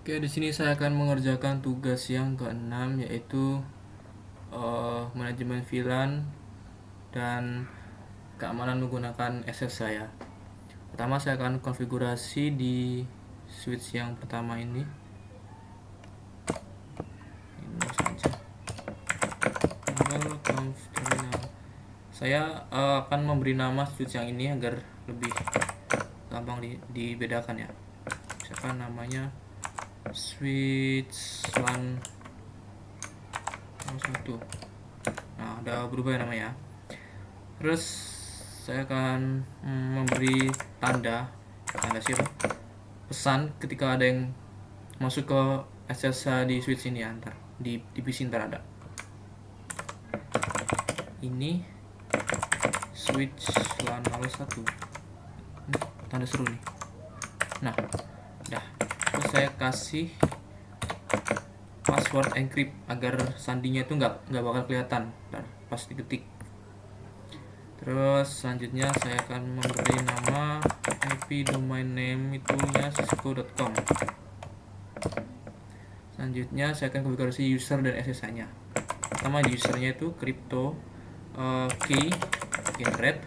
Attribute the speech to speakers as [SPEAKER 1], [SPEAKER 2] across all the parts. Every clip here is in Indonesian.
[SPEAKER 1] Oke, di sini saya akan mengerjakan tugas yang keenam, yaitu manajemen VLAN dan keamanan menggunakan SS saya. Pertama, saya akan konfigurasi di switch yang pertama ini. Ini saja. Terminal. Saya akan memberi nama switch yang ini agar lebih gampang dibedakan ya. Misalkan namanya switch LAN 1. Nah, udah berubah ya namanya. Terus saya akan memberi tanda siapa? Pesan ketika ada yang masuk ke SSH di switch ini ya, ntar di PC ntar ada. Ini switch LAN 01. Tanda seru nih. Nah, dah. Terus saya kasih password encrypt agar sandinya itu nggak bakal kelihatan pas diketik. Terus selanjutnya saya akan memberi nama IP domain name itunya cisco.com. Selanjutnya saya akan konfigurasi user dan SSH-nya. Pertama di usernya itu crypto key generate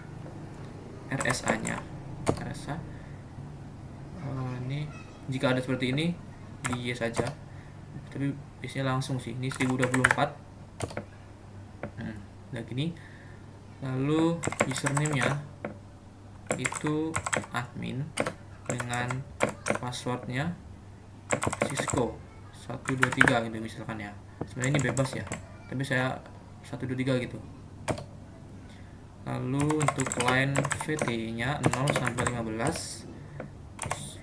[SPEAKER 1] RSA-nya. RSA ini jika ada seperti ini di yes saja. Tapi biasanya langsung sih. Ini 1024. Nah gini. Lalu username-nya itu admin dengan passwordnya Cisco 123 gitu misalkan ya. Sebenarnya ini bebas ya, tapi saya 123 gitu. Lalu untuk line VT-nya 0 sampai 15,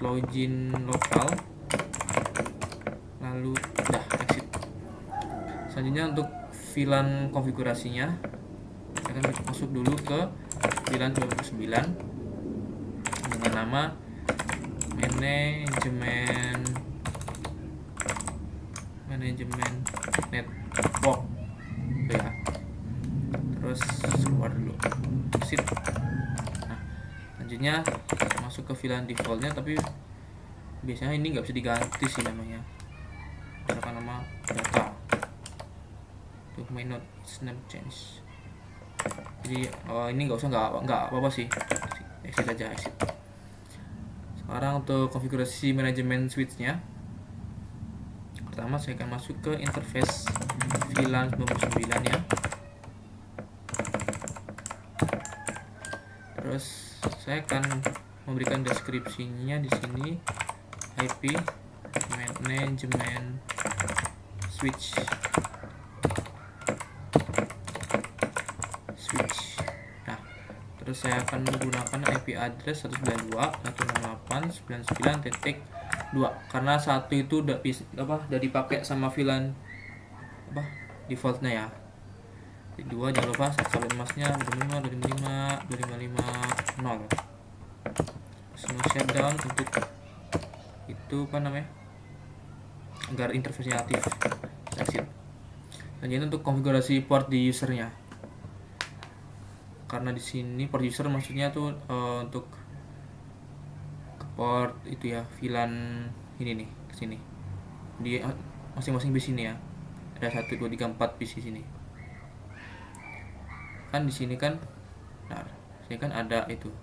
[SPEAKER 1] login lokal, lalu udah exit. Selanjutnya untuk VLAN konfigurasinya saya akan masuk dulu ke VLAN 29 dengan nama manajemen network ya. Terus keluar dulu exit. Nah, selanjutnya masuk ke VLAN defaultnya, tapi biasanya ini nggak bisa diganti sih namanya. Misalkan nama data tuh may not snap change. Jadi ini nggak apa-apa sih, exit aja exit. Sekarang untuk konfigurasi manajemen switchnya, pertama saya akan masuk ke interface VLAN 99 ya. Terus saya akan memberikan deskripsinya di sini, IP manajemen switch. Nah, terus saya akan menggunakan IP address 192.168.99.2 karena satu itu udah dipakai sama VLAN defaultnya ya. Kedua jangan lupa sabit emasnya 255.255.255.0. Semua shutdown untuk itu agar interface-nya aktif. Exit. Lanjut untuk konfigurasi port di usernya. Karena di sini port user maksudnya tuh untuk port itu ya, VLAN ini nih ke sini. Di masing-masing PC ini ya. Ada 1 2 3 4 PC sini. Kan di sini kan sini kan ada itu.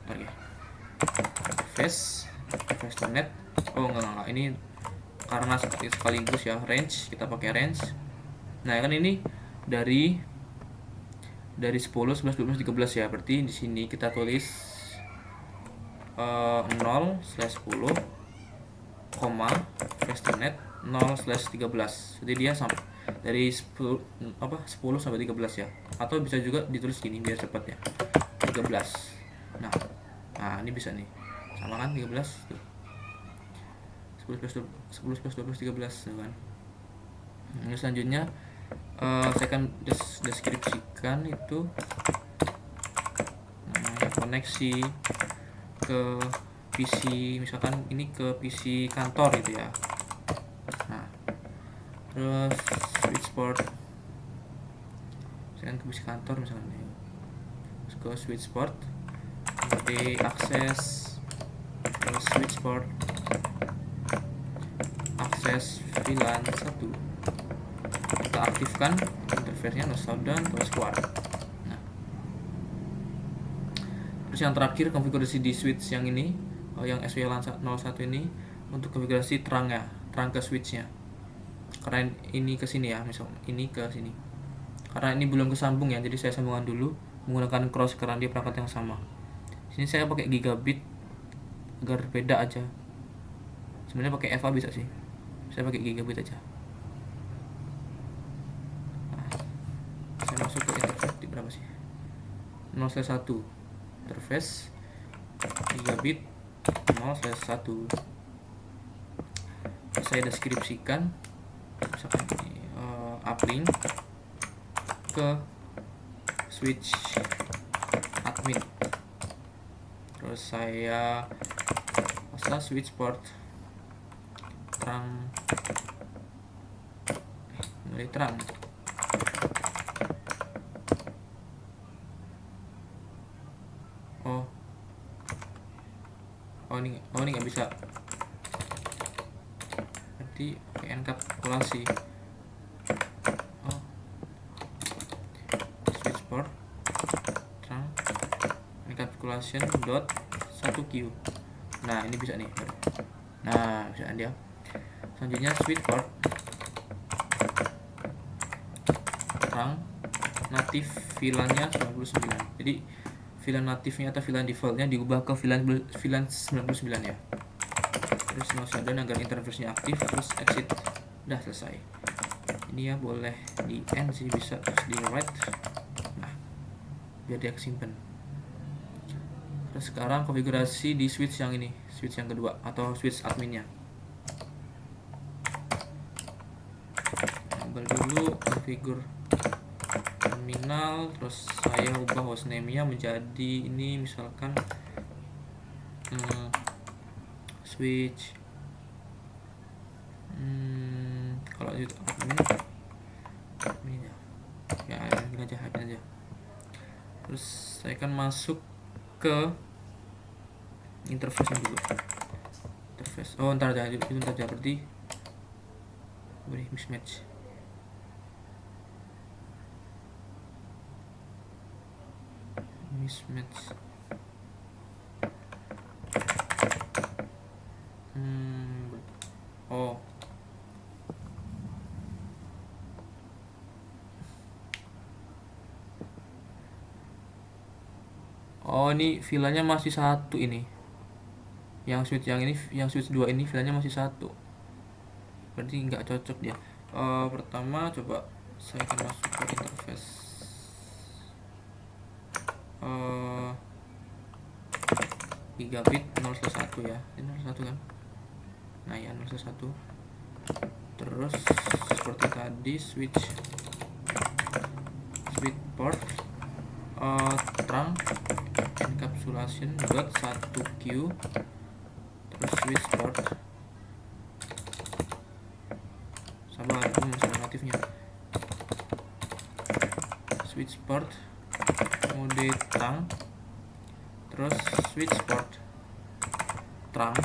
[SPEAKER 1] Bentar ya. Face.net. Oh enggak. Ini karena sekaligus ya range, kita pakai range. Nah, kan ini dari 10, 11, 12, 13 ya. Berarti di sini kita tulis 0/10, face.net 0/13. Jadi dia sampai dari 10 sampai 13 ya. Atau bisa juga ditulis gini biar cepat ya. 13. Nah, ini bisa nih. Sama kan 13 tuh. 10 plus 12 13 tuh kan. Ini selanjutnya saya akan deskripsikan itu koneksi ke PC, misalkan ini ke PC kantor gitu ya. Nah, terus switch port, saya akan ke PC kantor misalkan ini. Terus ke switch port, di akses terus switch port VLAN 1. Kita aktifkan interface-nya, no shutdown, terus keluar. Nah, terus yang terakhir konfigurasi di switch yang ini, yang SWLAN 01 ini, untuk konfigurasi terangnya, terang ke switchnya. Karena ini ke sini ya, misal ini ke sini. Karena ini belum kesambung ya, jadi saya sambungkan dulu menggunakan cross karena dia perangkat yang sama. Sini saya pakai gigabit agar beda aja. Sebenarnya pakai FA bisa sih. Saya pakai gigabit aja. Nah, saya masuk ke interface di berapa sih? 0/1 interface gigabit 0/1. Saya deskripsikan misalkan ini uplink ke switch admin, terus saya pasang switch port terang, mulai terang. Oh ini nggak bisa, berarti pakai enkapsulasi. Switch port terang encapsulation dot 1Q. Nah ini bisa nih. Nah bisa dia. Selanjutnya switch port terang natif VLAN-nya 99. Jadi VLAN natifnya atau VLAN defaultnya diubah ke VLAN 99 ya. Terus no shutdown agar interface-nya aktif, terus exit. Udah selesai. Ini ya boleh di end sih, bisa, terus di write. Nah biar dia kesimpan. Terus sekarang konfigurasi di switch yang ini, switch yang kedua atau switch adminnya. Ambil dulu konfigur terminal, terus saya ubah hostname-nya menjadi ini, misalkan switch kalau itu admin ya admin aja. Terus saya akan masuk ke interface dulu. Interface. Oh, ntar aja berarti beri mismatch. Oh ini VLAN-nya masih satu ini. Yang switch yang ini, yang switch 2 ini VLAN-nya masih satu. Berarti nggak cocok dia. Pertama coba saya akan masuk ke interface. Gigabit 0/1 ya. Ini 0/1 kan? Nah ya 0/1. Terus seperti tadi switch port terang encapsulation dot 1Q, terus switch port sama natifnya switch port mode terang, terus switch port terang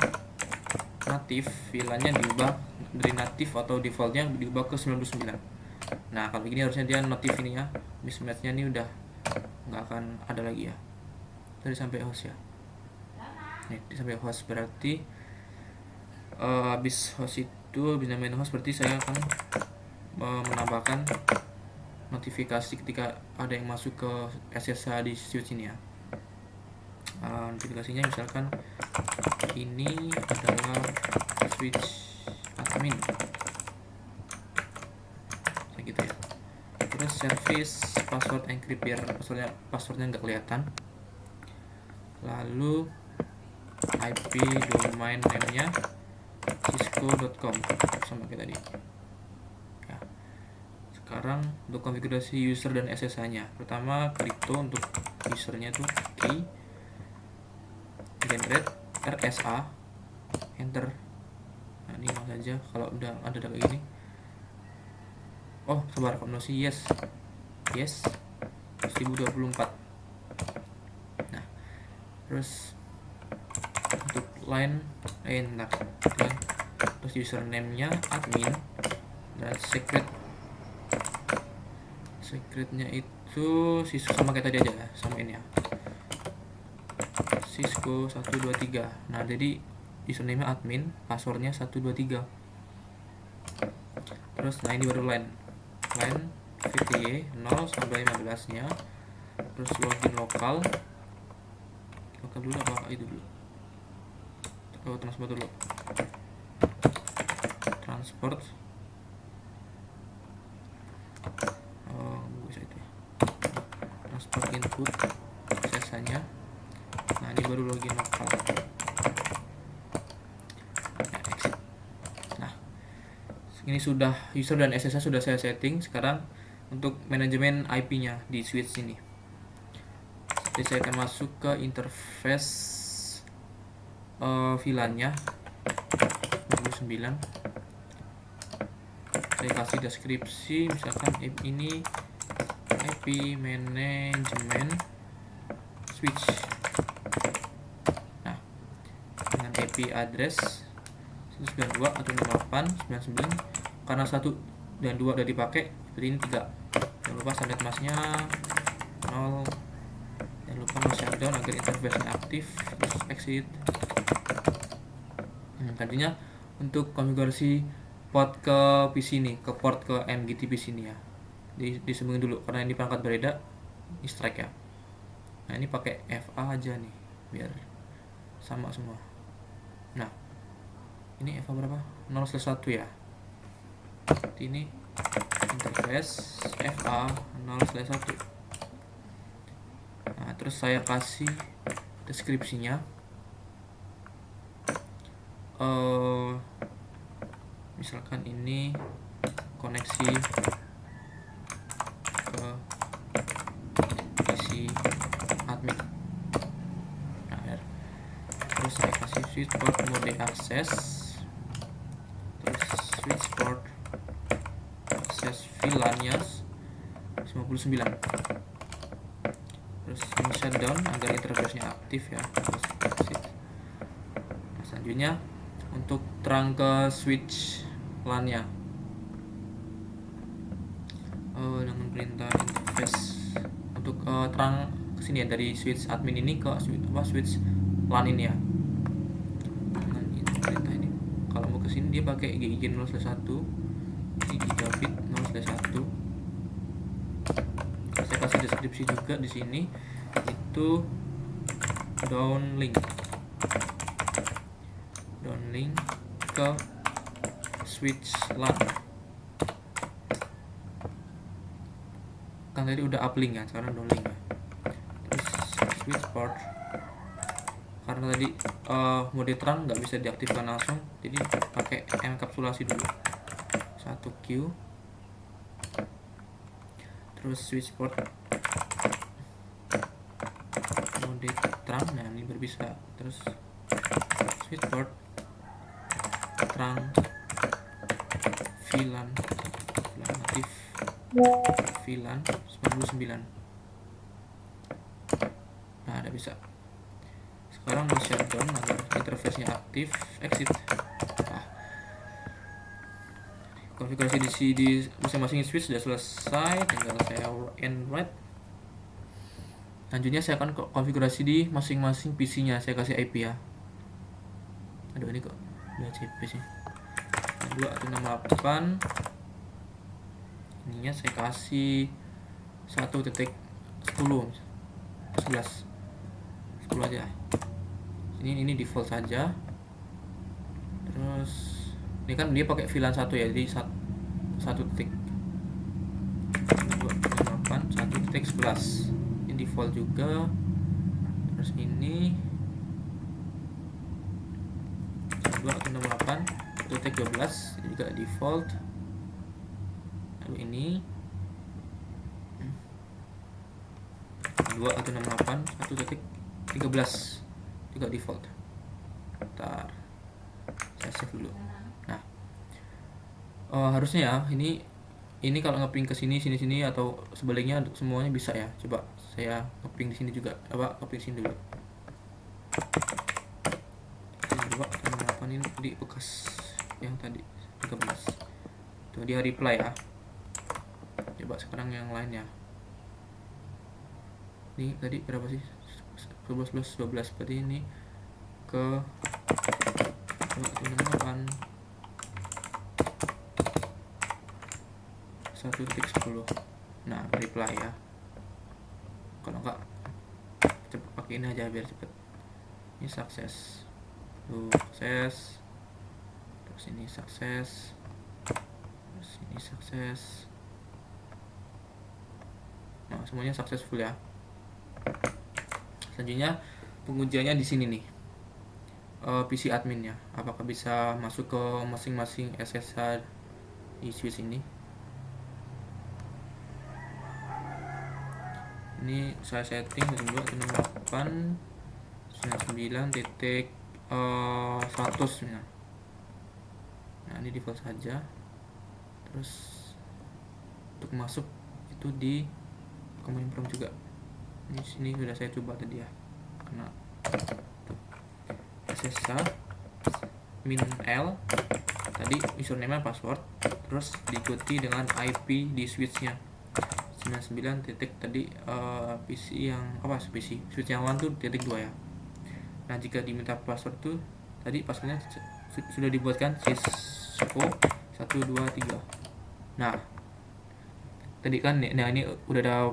[SPEAKER 1] natif VLAN-nya diubah dari natif atau defaultnya diubah ke 99. Nah kalau begini harusnya dia notif ini ya, mismatch-nya ini udah nggak akan ada lagi ya. Tadi sampai host ya. Nih sampai host berarti habis host itu, habis namain host berarti saya akan menambahkan notifikasi ketika ada yang masuk ke SSH di switch ini ya. Notifikasinya misalkan ini adalah switch admin kayak gitu ya. Terus service password encrypt biar passwordnya nggak kelihatan. Lalu IP domain name-nya cisco.com sama kayak tadi ya. Sekarang untuk konfigurasi user dan SSH-nya, pertama crypto untuk usernya tuh key generate RSA enter. Nah ini langsung saja kalau udah ada kayak gini. Oh sabar, kombinasi yes 1024. Nah terus untuk line terus username-nya admin, dan secretnya itu Cisco, sama kayak tadi aja, samain ya, Cisco 123. Nah jadi username admin, passwordnya 123. Terus nah ini baru line VTY 0 sampai 15 nya. Terus login lokal dulu apa itu dulu, transport dulu, transport bisa itu ya, transport input sesanya. Nah ini baru login lokal. Exit. Nah ini sudah user dan SSH sudah saya setting. Sekarang untuk manajemen IP nya di switch ini, jadi saya akan masuk ke interface VLAN-nya 99. Saya kasih deskripsi, misalkan ini IP manajemen switch. Nah dengan IP address 192 atau 68 99, karena 1 dan 2 udah dipakai, seperti ini 3. Jangan lupa subnet masknya 0. Jangan lupa shutdown agar interface-nya aktif. Terus exit. Tadinya untuk konfigurasi port ke PC ini, ke port ke MGT PC ini ya, disambungin dulu karena ini perangkat berbeda, di strike ya. Nah ini pakai FA aja nih biar sama semua. Nah ini FA berapa? 0/1 ya. Seperti ini interface FA 0/1. Nah terus saya kasih deskripsinya, misalkan ini koneksi ke PC admin. Nah, terus saya kasih switch port mode akses, terus switch port akses VLAN-nya 59. Terus ini shutdown agar interface-nya aktif ya. Terus exit. Nah, selanjutnya untuk terang ke switch LAN-nya dengan perintah interface untuk terang kesini ya, dari switch admin ini ke switch LAN ini ya. Dengan ini perintah ini, kalau mau kesini dia pakai gig 0/1, ini gigabit 0/1. Saya kasih deskripsi juga di sini, itu downlink ke switch LAN. Kan tadi udah uplink ya, sekarang downlink ya. Terus switch port, karena tadi mode terang nggak bisa diaktifkan langsung, jadi pakai enkapsulasi dulu 1Q. Terus switch port mode terang, nah ini berbisa. Terus switch port terang VLAN aktif, VLAN 99. Nah ada bisa. Sekarang mau shutdown agar interface-nya aktif, exit. Nah, konfigurasi di masing-masing switch sudah selesai, tinggal saya end write. Selanjutnya saya akan konfigurasi di masing-masing PC-nya. Saya kasih IP ya. Aduh ini kok udah CP sih. 2.68. Ininya saya kasih 1.10 11 aja. Ini default saja. Terus ini kan dia pakai VLAN 1 ya, jadi 1.2.8 1.11 ini default juga. Terus ini 2.68 1.12 ini juga default. Lalu ini 2.68 1.13 juga default. Bentar, saya save dulu. Nah harusnya ya ini kalau ngeping ke sini atau sebaliknya semuanya bisa ya. Coba saya ngeping di sini juga, ngeping sini dulu. 2.68 ini di bekas yang tadi 13. Tuh dia reply ya. Coba sekarang yang lain ya. Ini tadi berapa sih? 11 12 berarti ini ke 8 1.10. Nah, reply ya. Kalau enggak cepet pakai ini aja biar cepet. Ini sukses. Tuh, sukses. Terus ini sukses. Terus ini sukses. Nah, semuanya successful ya. Selanjutnya pengujiannya di sini nih. PC adminnya, apakah bisa masuk ke masing-masing SSH di switch ini. Ini saya setting 192.99.100 ya. Nah, ini default saja. Terus untuk masuk itu di command prompt juga. Ini sini sudah saya coba tadi ya. Karena SSH min L tadi username password, terus diikuti dengan IP di switchnya 99 titik tadi PC yang PC switch yang 1 tuh titik 2 ya. Nah, jika diminta password tuh tadi passwordnya sudah dibuatkan Cisco 123. Nah, tadi kan ini udah ada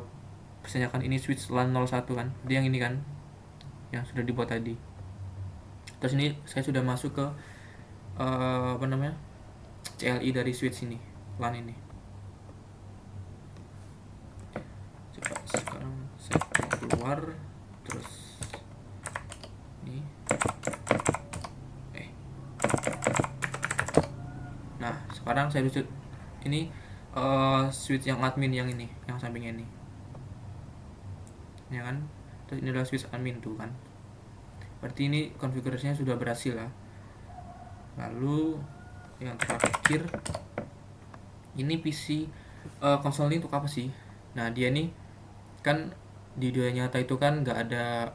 [SPEAKER 1] misalkan ini switch LAN 01 kan, dia yang ini kan yang sudah dibuat tadi. Terus ini saya sudah masuk ke CLI dari switch ini, LAN ini. Coba sekarang saya keluar, terus ini nah sekarang saya rujuk ini switch yang admin yang ini, yang sampingnya ini ya kan. Terus ini adalah switch admin tuh kan, berarti ini konfigurasinya sudah berhasil ya. Lalu yang terakhir ini PC konsol ini untuk apa sih? Nah, dia nih kan di dunia nyata itu kan nggak ada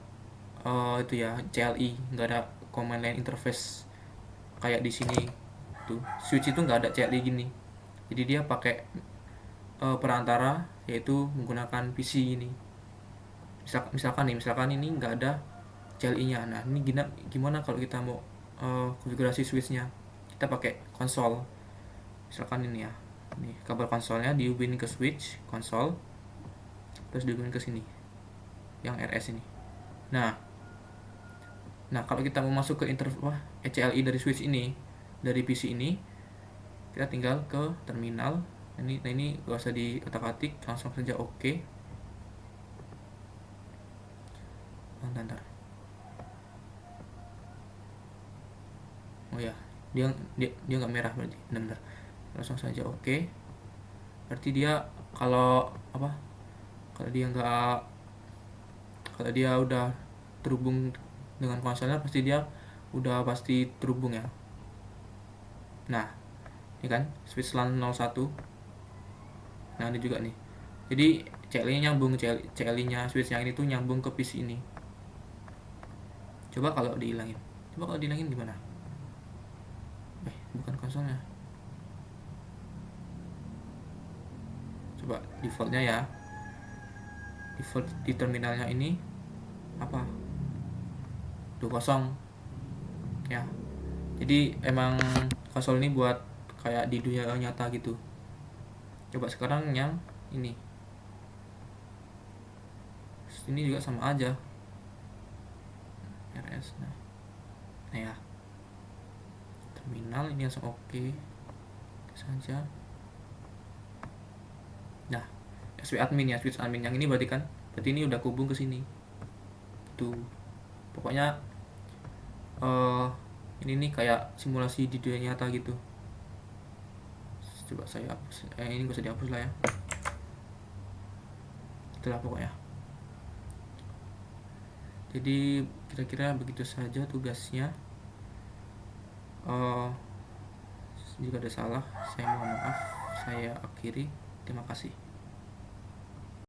[SPEAKER 1] itu ya CLI, nggak ada command line interface kayak di sini tuh. Switch itu nggak ada CLI gini, jadi dia pakai perantara, yaitu menggunakan PC ini. Misalkan ini nggak ada CLI-nya. Nah, ini gimana kalau kita mau konfigurasi switch-nya? Kita pakai konsol. Misalkan ini ya. Ini kabel konsolnya dihubungin ke switch konsol. Terus dihubungin ke sini. Yang RS ini. Nah, kalau kita mau masuk ke CLI dari switch ini, dari PC ini, kita tinggal ke terminal. Ini gak usah diotak-atik, langsung saja oke. Bentar. Oh ya, dia nggak merah berarti. Benar. Langsung saja oke. Berarti dia kalau dia udah terhubung dengan konsolnya, pasti dia udah pasti terhubung ya. Nah, ini kan switch LAN 01. Nah, ini juga nih. Jadi CLI-nya nyambung, CLI-nya switch yang ini tuh nyambung ke PC ini. Coba kalau dihilangin gimana? Bukan konsolnya. Coba defaultnya ya. Default di terminalnya ini apa? 20 ya. Jadi emang konsol ini buat kayak di dunia nyata gitu. Coba sekarang yang ini. Ini juga sama aja. RS. Nah ya. Terminal ini langsung oke saja. Nah, switch admin yang ini berarti ini udah hubung ke sini. Tuh. Pokoknya ini nih kayak simulasi di dunia nyata gitu. Coba saya hapus. Ini gak usah dihapus lah ya. Itulah pokoknya. Jadi kira-kira begitu saja tugasnya. Jika ada salah, saya mohon maaf. Saya akhiri. Terima kasih.